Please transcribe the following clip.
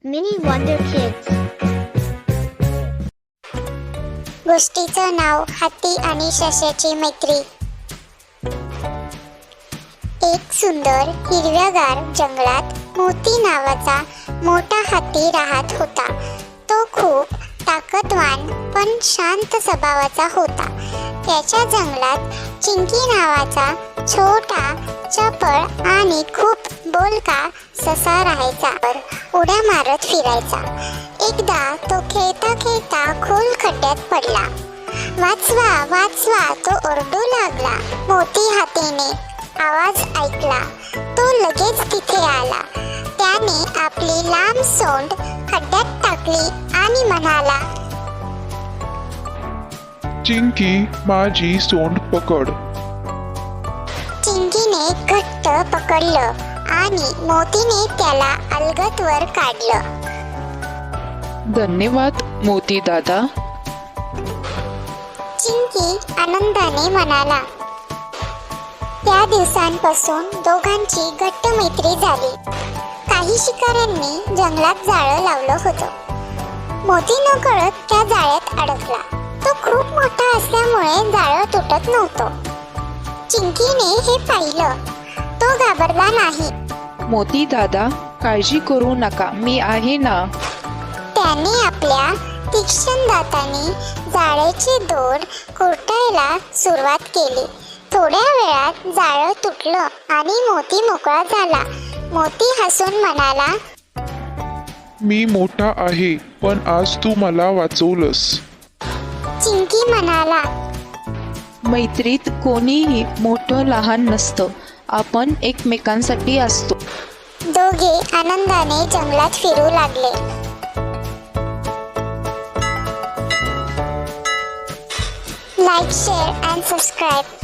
Mini Wonder Kids. गोष्टीचं नाव हत्ती आणि सश्याची मैत्री. एक सुंदर हिरव्यागार जंगलात मोती नावाचा मोठा हत्ती राहत होता. तो खूप ताकदवान पण शांत स्वभावाचा होता. त्याच्या जंगलात चिंकी नावाचा छोटा चपळ आणि खूप बोलका ससा राहायचा. उड्या मारत फिरायचा. एकदा तो खेळता खेळता खोल खड्ड्यात पडला. वाचवा वाचवा तो ओरडू लागला. मोती हातीने आवाज ऐकला. तो लगेच तिथे आला. त्याने आपली लांब सोंड खड्ड्यात टाकली आणि म्हणाला, चिंकी, माझी सोंड पकड. चिंकीने घट्ट पकडलं आणि मोतीने त्याला अलगद वर काढलं. धन्यवाद मोती दादा. चिंकी आनंदाने म्हणाला. त्या दिवसांपासून दोघांची घट्ट मैत्री झाली. काही शिकाऱ्यांनी जंगलात जाळं लावलं होतं. मोती नकळत त्या जाळ्यात अडकला. तो खूप मोठा असल्यामुळे जाळं तुटत नव्हतं. चिंकीने हे पाहिलं. तो घाबरला नाही. मोती दादा, काळजी करू नका, मी आहे ना. त्याने आपल्या तीक्ष्ण दातांनी जाळ्याची दोर खुरटायला सुरुवात केली. थोड्या वेळात जाळं तुटलं आणि मोती मोकळा झाला. मोती हसून म्हणाला, मी मोठा आहे, पण आज तू मला वाचवलंस. चिंकी म्हणाला, मैत्रीत कोणीही मोठं लहान नसतं, आपण एकमेकांसाठी असतो. दोघे आनंदाने जंगलात फिरू लागले. Like, share and subscribe.